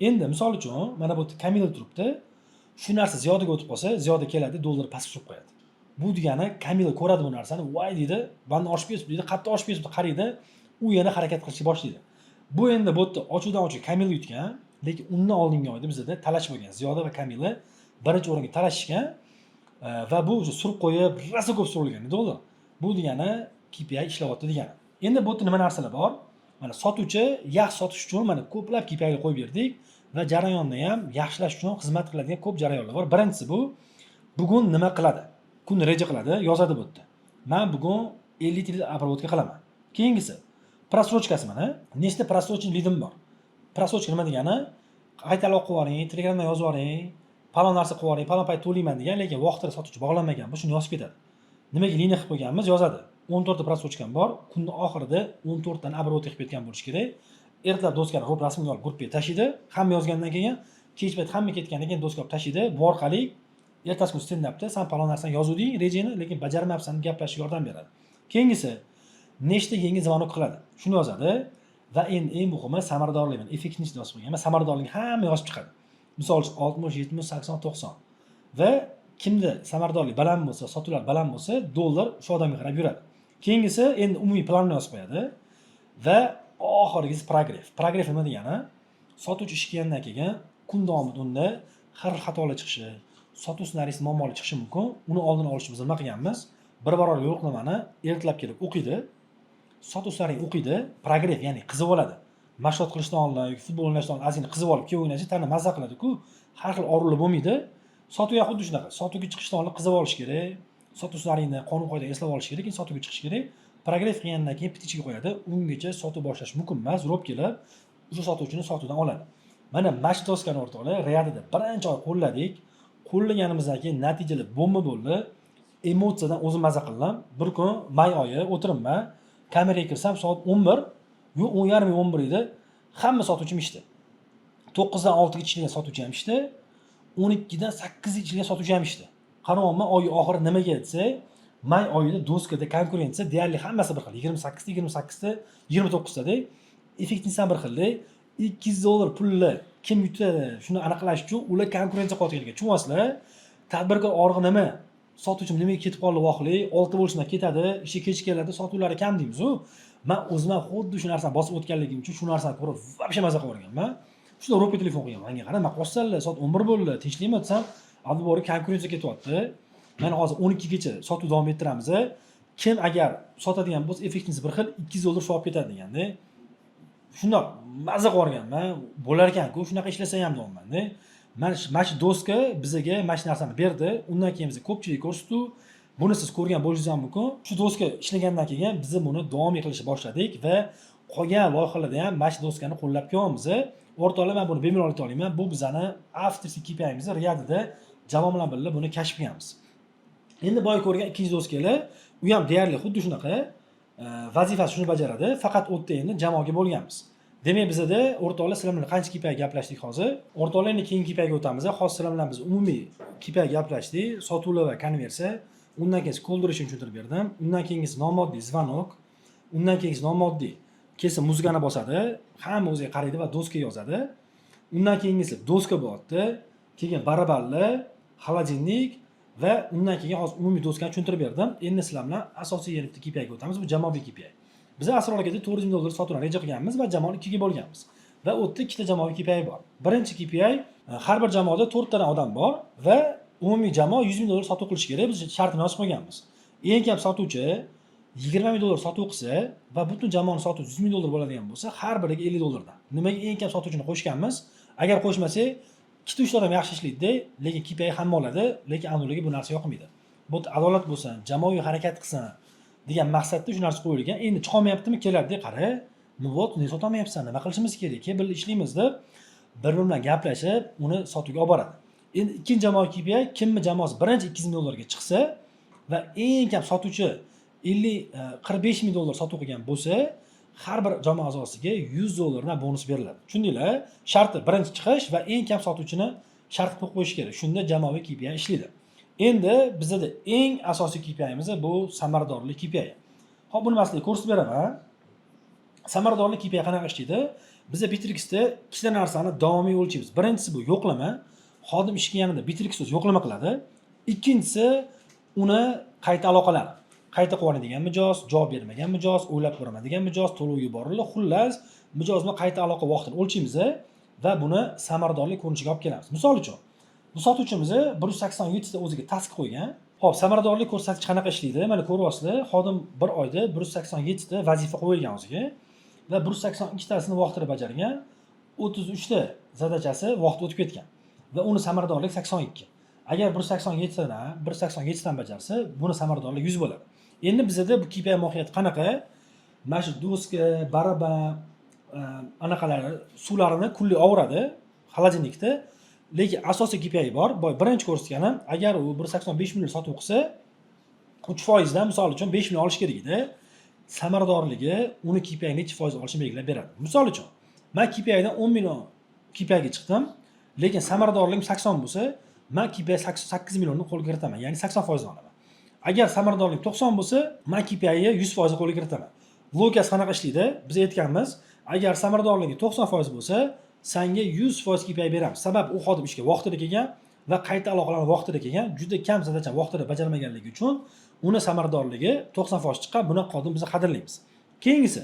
Endi misol uchun mana bu Kamila turibdi. Shu narsa Ziyodaga o'tib qolsa, Ziyoda keladi, dollar pastga tushib qo'yadi. Bu degani Kamila ko'radi bu narsani, "Voy" deydi, "Banda oshib ketibdi" deydi, "Qattiq oshib ketibdi" qaraydi, u yana harakat qilishga boshlaydi. Bu endi bu yerda ochuvdan ochiq Kamila yutgan, lekin undan oldingi oyda bizda talash bo'lgan. Ziyoda va Kamila birinchi o'ringa talashishgan va bu o'sha surib qo'yib, rosa ko'p surilgan dollar. Bu degani KPI ishlayapti degani. Endi bu yerda nima narsalar bor? Mana sotuvchi yaxshi sotish uchun mana ko'plab KPI qo'yib berdik va jarayonni ham yaxshilash uchun xizmat qiladigan ko'p jarayonlar bor. Birinchisi bu bugun nima qiladi? Kunni reja qiladi, yozadi bu yerda. Men bugun 50 til оборотga qilaman. Keyingisi просрочкасы mana. Nechta просрочный lidim bor? Просрочка nima degani? Qaytalab qilib yuboring, Telegramdan yozib yuboring, palon narsa qilib yuboring, palon payt to'layman degan, lekin vaqtida sotuvchi bog'lanmagan, bu shuni yozib ketadi. Nimaga liniya qilib qo'yganmiz, yozadi. 14 ta просрочкам bor, kunning oxirida 14 dan оборот qilib ketgan bo'lish kerak. Ertalab do'stlar grup rasmini olib gruppaga tashiydi, hamma yozgandan keyin kech payt hamma ketgandan keyin do'stlar tashiydi. Bu orqali ertasi kun stand-upda san palon narsani yozuvding, rejani, lekin bajarmayapsan deb gaplashishga yordam beradi. Keyingisi nechta yangi zvonok qiladi? Shuni yozadi va endi eng muhimi samaradorlik, effektivность yozib qo'ygan. Mana samaradorlikni hamma yozib chiqadi. Misol uchun 60, 70, 80, 90 va kimda samaradorlik baland bo'lsa, sotuvlar baland bo'lsa, dollar shu odamga qarab yuradi. Keyingisi endi umumiy planni yozib qo'yadi va oxirgisi progress. Progress nima degani? Sotuvchi ishga kelgandan keyin kun davomida unda har xil xatolar chiqishi, sotuv ssenariysi muammoli chiqishi mumkin. Uni oldini olish uchun biz nima qilganmiz? Bir bor yo'riqnomani ertalab kelib o'qiydi. Sotuv ssenariyini o'qiydi, progress, ya'ni qizib oladi. Mashg'ulot qilishdan oldin, futbol o'ynashdan oldin ozgina qizib olib keyin o'ynashni tana mazza qiladi-ku, har xil orullar bo'lmaydi. Sotuv ham xuddi shunaqa. Sotuvga chiqishdan oldin qizib olish kerak. Sotuv ssenariyini qonun qoidaga eslab olish kerak, keyin sotuvga chiqish kerak. Progress qilgandan keyin pitichga qo'yadi. Ungacha sotuv boshlash mumkin emas, ro'b kelib, o'sha sotuvchini sotuvdan oladi. Mana Mashdoskani o'rtoqlar, Riyadida birinchi oy qo'lladik. Qo'llaganimizdan keyin natijalar bomba bo'ldi. Emotsiyadan o'zim mazza qildim. Bir kun may oyi o'tiribman, kameraga kirsam soat 11, yo'q 10:30 11 edi. Hamma sotuvchim ishda. 9 dan 6 ga ishlagan sotuvchi ham ishda. 12 dan 8 ga ishlagan sotuvchi ham ishda. Qarayapman oy oxiri nimaga desa, may oyida doskada konkurensiya deyarli hammasi bir xil. 28 ta, 28 ta, 29 ta deb effektivность ham bir xilda. 200 dollar pulni kim yutadi, shuni aniqlash uchun ular konkurensiya qotilgan. Tushunasizlar? Tadbirkor org'i nima? Sotuvchim nimaga ketib qoldi voqli, 6 bo'lishdan ketadi, ishi kech keladi, sotuvlari kam deymiz-ku. Men o'zim xuddi shu narsani bosib o'tganligim uchun shu narsani ko'rib, vobshe mazza qilib o'rganman. Shunda ro'pa telefon qilganman. Menga qara, men qo'shsanlar, soat 11 bo'ldi, tinchlikmi desam, "Abdubori konkurensiya ketyapti. Mana hozir 12 gacha sotuv davom ettiramiz. Kim agar sotadigan bo'lsa, effektivность bir xil 200 dollar olib ketadi" deganda. Shundoq mazza qilib o'rganman. Bo'lar ekan-ku, shunaqa ishlasam ham deyapman-da. Mana shu do'stga bizga mana shu narsani berdi. Undan keyin biz ko'pchilik ko'rsatdi. Buni siz ko'rgan bo'lishingiz ham mumkin. Shu do'stga ishlagandan keyin biz buni davom qilishni boshladik va qolgan loyihalarda ham mana shu do'stgani qo'llab kelyapmiz. O'rtoqlar, men buni bemalol ayta olaman. Bu bizani avtorskiy KPI'miz. Riyadida jamoa bilan birga buni kashf qilganmiz. Endi boy ko'rgan ikkinchi do'stkalar, u ham deyarli xuddi shunaqa vazifasi shuni bajaradi. Faqat u yerda endi jamoaga bo'lganmiz. Demak, bizda o'rtoqlar sizlar bilan qancha KPI gaplashdik hozir? O'rtoqlar, endi keyingi KPI ga o'tamiz. Hozir sizlar bilan biz umumiy KPI gaplashdik, sotuvlar va konversiya. Undan keyin ko'ldirishni tushuntirib berdim. Undan keyingisi nomoddiy zvonok. Undan keyingisi nomoddiy kelsa muzikani bosadi, hamma o'ziga qaraydi va doska yozadi. Undan keyingisi doska bo'lyapti, keyin baraballar, xolodilnik va undan keyin hozir umumiy doskani tushuntirib berdim. Endi sizlar bilan asosiy yerda KPI ga o'tamiz. Bu jamoaviy KPI. Biz asrorlikda 400 ming dollar sotuvni reja qilganmiz va jamoani 2 ga bo'lganmiz. Va u yerda ikkita jamoaviy KPI bor. Birinchi KPI, har bir jamoada 4 ta odam bor va umumiy jamoa 100 ming dollar sotuv qilish kerak. Biz shartini yozib qo'yganmiz. Eng kam sotuvchi 20 ming dollar sotuv qilsa va butun jamoaning sotuvi 100 ming dollar bo'ladigan bo'lsa, har biriga 50 dollardan. Nimaga eng kam sotuvchini qo'shganmiz? Agar qo'shmasak, 2-3 odam yaxshi ishlaydi, lekin KPI hamma oladi, lekin Anurga bu narsa yoqmaydi. Bu adolat bo'lsin, jamoaviy harakat qilsin, degan maqsadda shu narsa qo'yilgan. Endi chiqolmayaptimi, keladi, qara, muvot nega sotolmayapsan, nima qilishimiz kerak, birga ishlaymiz deb bir-biri bilan gaplashib, uni sotuvga olib boradi. Endi ikkinchi jamoa KPI kimni jamoasi birinchi 200 ming dollarga chiqsa va eng kam sotuvchi 45 ming dollar sotuv qilgan bo'lsa, har bir jamoa a'zosiga 100 dollardan bonus beriladi. Tushundinglar? Sharti birinchi chiqish va eng kam sotuvchini shart qilib qo'yish kerak. Shunda jamoaviy KPI ishlaydi. Endi bizda eng asosiy KPI'miz bu samaradorlik KPI. Hop, buni masalaga ko'rsatib beraman. Samaradorlik KPI qanaqa ishlaydi? Biz Bitrixda ikkita narsani davomiy o'lchaymiz. Birinchisi bu yo'qlama. Xodim ishga kelganida Bitrix o'zi yo'qlama qiladi. Ikkinchisi uni qayta aloqalari. Qayta qiladigan mijoz, javob bermagan mijoz, o'ylab ko'radigan mijoz, to'lov yuborildi. Xullas, mijozni qayta aloqa vaqtini o'lchaymiz va buni samaradorlik ko'rinishiga olib kelamiz. Misol uchun, bu sotuvchimiz 187 ta o'ziga task qo'ygan. Xo'p, samaradorlik ko'rsatkichi qanaqa ishlaydi? Mana ko'ryapsizlar, xodim bir oyda 187 ta vazifa qo'yilgan o'ziga va 182 tasini vaqtida bajargan, 33 ta zadachasi vaqti o'tib ketgan va uni samaradorlik 82. Agar 187 dan bajarsa, buni samaradorlik 100 bo'ladi. Endi bizda bu KPI mohiyati qanaqa? Mana shu doska, baraban, anaqalari suvlarini kunlik ovuradi xolodilnikda. Lekin asosiy KPI bor. Birinchi ko'rsatganim, agar u 185 million sotuv qilsa, 3% dan misol uchun 5 million olish kerak edi. Samaradorligi uni KPI necha foiz olishini belgilab beradi. Misol uchun, men KPI dan 10 million KPI ga chiqdim, lekin samaradorligim 80 bo'lsa, men KPI 8 millionni qo'lga kiritaman, ya'ni 80% olaman. Agar samaradorlik 90 bo'lsa, men KPI ga 100% qo'lga kiritaman. Logikasi qanaqa ishlaydi? Biz aytganmiz, agar samaradorligi 90% bo'lsa, senga 100% KPI beramiz. Sabab u xodim ishga vaqtida kelgan va qayta aloqalarni vaqtida kelgan, juda kam zadacha vaqtida bajarmaganligi uchun uni samaradorligi 90% chiqqan. Buni xodim biz qadrlaymiz. Keyingisi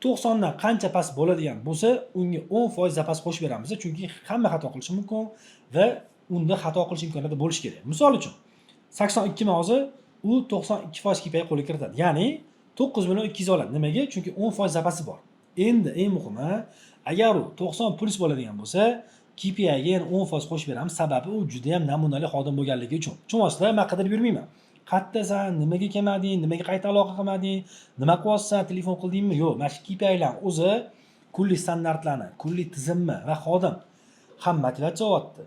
90 dan qancha past bo'ladigan bo'lsa, unga 10% zapas qo'shib beramiz, chunki hamma xato qilishi mumkin va unda xato qilish imkoniyati bo'lishi kerak. Misol uchun 82 ming hozir u 92% KPI qo'lga kiritadi. Ya'ni 9 million 200 oladi. Nimaga? Chunki 10% zapasi bor. Endi eng muhimi, agar u 90 plus bo'ladigan bo'lsa, KPI ga yana 10% qo'shib beramiz. Sababi u juda ham namunali xodim bo'lganligi uchun. Tushunasizlar, men qidirib yurmayman. Qayerdasan, nimaga kelmading, nimaga qayta aloqa qilmading, nima qilyapsan, telefon qildingmi? Yo'q, mana shu KPIlar o'zi kunlik standartlarni, kunlik tizimni va xodim ham motivatsiya olyapti,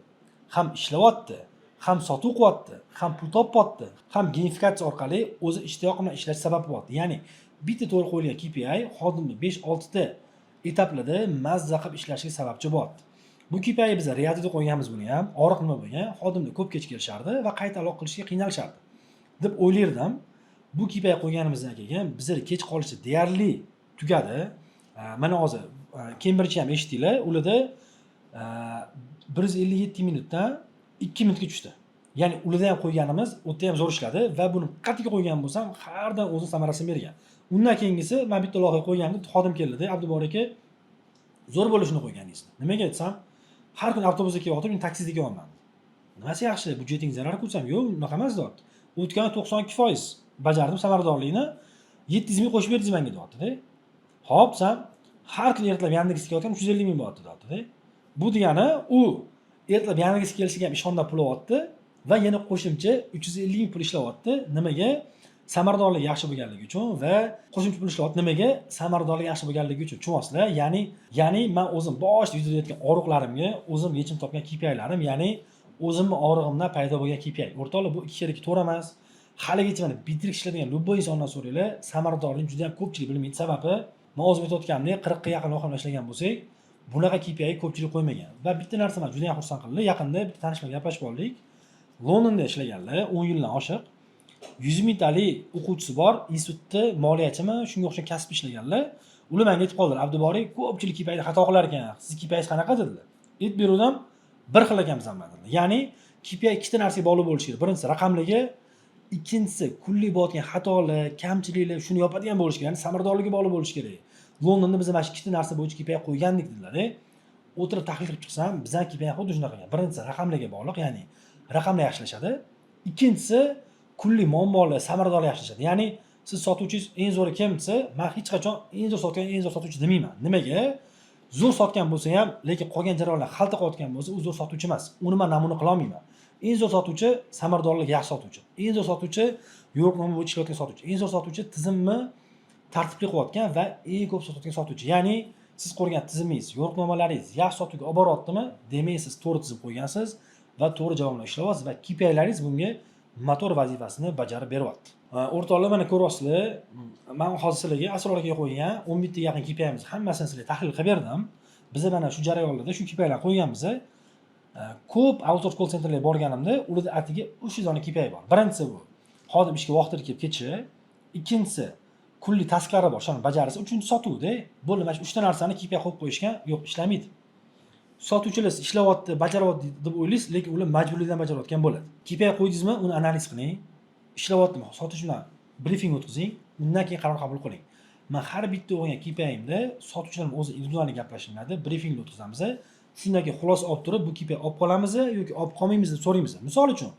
ham ishlayapti, ham sotuv qilyapti, ham pul topyapti, ham gamifikatsiya orqali o'zi ishtiyoq bilan ishlash sabab bo'lyapti. Ya'ni bitta to'g'ri qo'yilgan KPI xodimni 5-6 ta etaplarda mazza qilib ishlashiga sababchi bo'lyapti. Bu KPI biz riyadida qo'yganmiz buni ham, og'riq nima bo'lgan? Xodimlar ko'p kech kelishardi va qayta aloqa qilishga qiynalishardi deb o'ylardim. Bu KPI qo'yganimizdan keyin bizlar kech qolishi deyarli tugadi. Mana hozir Cambridge ham eshitdinglar, ularda 157 minutdan 2 minutga tushdi. Ya'ni ularda ham qo'yganimiz o'tda ham zo'r ishladi va buni qat'iy qo'ygan bo'lsam, hardan o'zi samarasini bergan. Undan keyingisi men bitta loyiha qo'ygandim, xodim keldi, Abdubor aka zo'r bo'lishini qo'yganingiz. Nimaga aytsam, har kun avtobusga kelyaptim, men taksida kelyapman. Nimasi yaxshi, budjeting zarar ko'rsam, yo'q, unaqa emas deyapti. O'tgan 92% bajardim samaradorlikni, 700 ming qo'shib berdingiz menga deyapti-da. Xo'p, sen har kun ertalab Yandexga kelayotgan 350 ming bo'lyapti deyapti-da. Bu degani u ertalab Yandexga kelishiga ham ishonda pul olyapti va yana qo'shimcha 350 ming pul ishlayapti. Nimaga? Samaradorlik yaxshi bo'lganligi uchun va qo'shimcha pul ishlayapti. Nimaga? Samaradorlik yaxshi bo'lganligi uchun. Tushunasizlar? Ya'ni men o'zim boshida videoda aytgan og'riqlarimga o'zim yechim topgan KPI'larim, ya'ni o'zimning og'rig'imdan paydo bo'lgan KPI. O'rtoqlar, bu 2 to'g'ri emas. Haligacha mana Bitrix ishlagan любой insondan so'ranglar, samaradorlikni juda ham ko'pchilik bilmaydi. Sababi, men o'zim aytayotganimdek 40 ga yaqin raqamlar ishlagan bo'lsak, bunaqa KPI ko'pchilik qo'ymagan. Va bitta narsa meni juda ham xursand qildi. Yaqinda bitta tanish bilan gaplashib oldik. Londonda ishlaganlar, 10 yildan oshiq. 100 mingtalik o'quvchisi bor, institutda moliyachimi, shunga o'xshagan kasb ishlaganlar. Ular menga aytib qoldilar, Abduboriy ko'pchilik KPI xato qilar ekan. Siz KPI qanaqa dedilar? Aytib beruvdim, bir xil ekanmiz dedilar. Ya'ni KPI ikkita narsaga bog'liq bo'lishi kerak. Birinchisi raqamligi, ikkinchisi kunlik bo'layotgan xatolar, kamchiliklar shuni yopadigan bo'lishi kerak. Ya'ni samaradorligi bog'liq bo'lishi kerak. Londonda biz mana shu ikkita narsa bo'yicha KPI qo'ygandik dedilar. O'tirib tahlil qilib chiqsam, bizning KPI xuddi shunaqa ekan. Birinchisi raqamlarga bog'liq, ya'ni raqamlar yaxshilashadi. Ikkinchisi kunlik muammolar, samaradorlik yaxshilashadi. Ya'ni siz sotuvchingiz eng zo'ri kim desa, men hech qachon eng zo'r sotgan eng zo'r sotuvchi demayman. Nimaga? Zo'r sotgan bo'lsa ham, lekin qolgan jarayonlar xalta qilayotgan bo'lsa, u zo'r sotuvchi emas. Uni men namuna qila olmayman. eng zo'r sotuvchi samaradorlik yaxshi sotuvchi, eng zo'r sotuvchi yo'riqnoma bo'yicha ishlayotgan sotuvchi, eng zo'r sotuvchi tizimni tartibli qilayotgan va eng ko'p sotayotgan sotuvchi. Ya'ni siz qo'ygan tizimingiz, yo'riqnomalaringiz yaxshi sotuvga olib boryaptimi? Demak, siz to'g'ri tizim qo'ygansiz va to'g'ri javoblar ishlayapsiz va KPIlaringiz bunga motor vazifasini bajarib beryapti. O'rtoqlar, mana ko'ryapsizlar, men hozir sizlarga asrorga qo'ygan 11 ta yaqin KPImiz hammasini sizlarga tahlil qilib berdim. Biz mana shu jarayonlarda shu KPIlarni qo'yganmiz. Ko'p outsource call centerlarga borganimda, ularda atiga 300 dona KPI bor. Birinchisi bu xodim ishga vaqtida kelib ketishi, ikkinchisi kunlik tasklari bor, shuni bajarish, uchinchisi sotuvda. Bo'ldi, mana shu 3 ta narsani KPI qo'yib qo'yishgan, yo'q, ishlamaydi. Sotuvchilar ishlayapti, bajaryapti deb o'ylaysiz, lekin ular majburiydan bajarayotgan bo'ladi. KPI qo'ydingizmi, uni analiz qiling. Ishlayaptimi? Sotuvchi bilan brifing o'tkazing, undan keyin qaror qabul qiling. Men har bitta o'yinga KPI'imda sotuvchilar o'zi individual gaplashiladi, brifingni o'tkazamiz. Shundan keyin xulosa olib turib, bu KPI olib qolamiz yoki olib qolmaymiz deb so'raymiz. Misol uchun,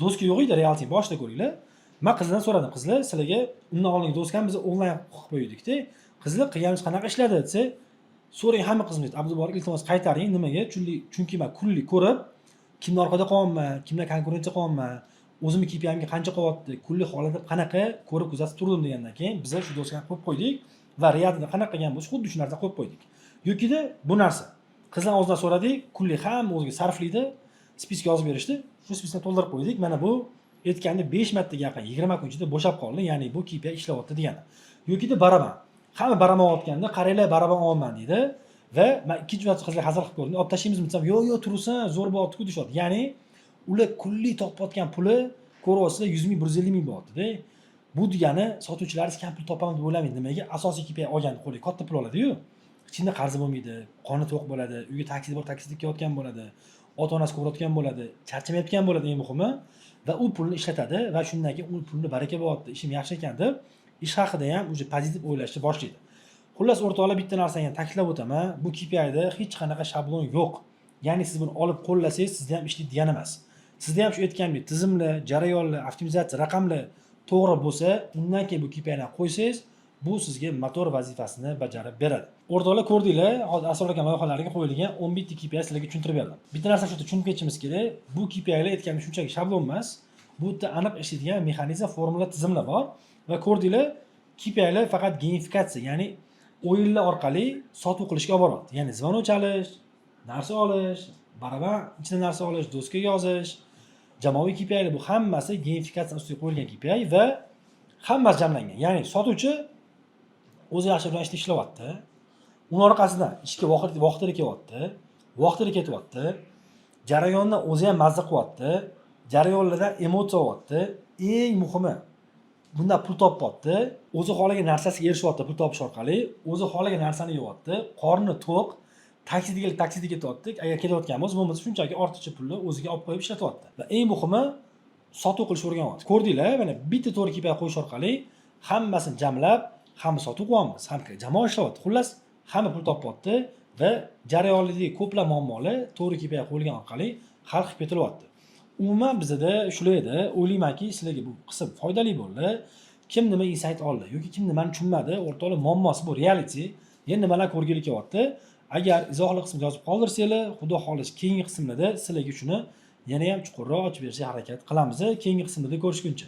doska yo'q edi, reality boshida ko'ringlar. Men qizdan so'radim, qizlar, sizlarga undan oldingi doskani biz onlayn qilib qo'ydik-da. Qizlar qilganimiz qanaqa ishladi desa, so'rang hamma qizimiz, Abduborik iltimos qaytaring, nimaga? Chunki men kunlik ko'rib, kimlar orqada qolganman, kimlar konkurensiya qolganman, o'zimni KPI'imga qancha qolyapti, kunlik holati qanaqa ko'rib kuzatib turdim degandan keyin biz shu doskani qo'yib qo'ydik va realda qanaqa qilgan bo'lsa, xuddi shu narsa qo'yib qo'ydik. Yokida bu narsa qizdan o'zidan so'radik, kunlik hamma o'ziga sarflaydi, spisk yozib berishdi, shu spiskni to'ldirib qo'ydik. Mana bu aytganda 5 martaga yaqin 20 kun ichida bo'shab qoldi, ya'ni bu KPI ishlayapti degani. Yokida baraban. Hamma baraban olayotganda, qaranglar baraban olman deydi va men ikkinchi marta qizlar hazil qilib ko'rdim. Olib tashlaymizmi desam, yo'q, tursin, zo'r bo'lyapti-ku deyshadi. Ya'ni ular kunlik topayotgan puli ko'ryapsizlar 100 ming, 150 ming bo'lyapti-da. Bu degani sotuvchilaringiz kam pul topaman deb o'ylamaydi. Nimaga? Asosiy KPI olganda qo'liga katta pul oladi-yu. Ichida qarzi bo'lmaydi, qoni to'q bo'ladi, uyga taksi bor, taksida ketayotgan bo'ladi, ota-onasi ko'rayotgan bo'ladi, charchamayotgan bo'ladi eng muhimi va u pulni ishlatadi va shundan keyin u pulni baraka bo'lyapti, ishim yaxshi ekan deb ish haqida ham o'zi pozitiv o'ylashni boshlaydi. Xullas o'rtoqlar, bitta narsani ham ta'kidlab o'taman, bu KPIda hech qanaqa shablon yo'q. Ya'ni siz buni olib qo'llasangiz, sizda ham ishlaydi degani emas. Sizda ham shu aytganimdek tizimlar, jarayonlar, optimizatsiya, raqamlar to'g'ri bo'lsa, undan keyin bu KPIni qo'ysangiz, bu sizga motor vazifasini bajarib beradi. O'rtoqlar, ko'rdinglar, hozir asror aka loyihalariga qo'yilgan 11 ta KPI sizlarga tushuntirib berdim. Bitta narsa shu tushunib ketishimiz kerak. Bu KPIlar aytganim shunchaki shablon emas. Bu yerda aniq ishlaydigan mexanizm, formula, tizimlar bor va ko'rdinglar, KPIlar faqat gamifikatsiya, ya'ni o'yinlar orqali sotuv qilishga olib boradi. Ya'ni zvonok chalish, narsa olish, baraban ichida narsa olish, doska yozish, jamoaviy KPIlar bu hammasi gamifikatsiya ustiga qo'yilgan KPI va hammasi jamlangan. Ya'ni sotuvchi o'zi yaxshi bilan ishlayapti. Uning orqasidan ishga vaqtida kelyapti, vaqtida ketyapti. Jarayondan o'zi ham mazza qilyapti. Jarayonlardan emotsiya olyapti. Eng muhimi, bundan pul topyapti. O'zi xohlagan narsasiga erishyapti pul topish orqali. O'zi xohlagan narsani yeyapti. Qorni to'q. Taksida ketyapti. Agar ketayotgan bo'lsa, shunchaki ortiqcha pulni o'ziga olib qo'yib ishlatyapti. Va eng muhimi, sotuv qilish o'rganyapti. Ko'rdinglar, mana bitta to'g'ri KPI qo'yish orqali hammasini jamlab, hamma sotuv qilyapmiz, ham jamoa ishlayapti. Xullas, hamma pul topyapti va jarayonlardagi ko'plab muammolar to'g'ri KPI qo'yilgan orqali hal qilib ketilyapti. Umuman bizda shular edi. O'ylaymanki, sizlarga bu qism foydali bo'ldi. Kim nima insight oldi yoki kim nimani tushunmadi, o'rtoqlar, muammosi bu reality. Yana nimalar ko'rgili kelyapti. Agar izohli qismga yozib qoldirsanglar, xudo xolis keyingi qismlarda sizlarga shuni yana ham chuqurroq ochib berishga harakat qilamiz. Keyingi qismda ko'rishguncha.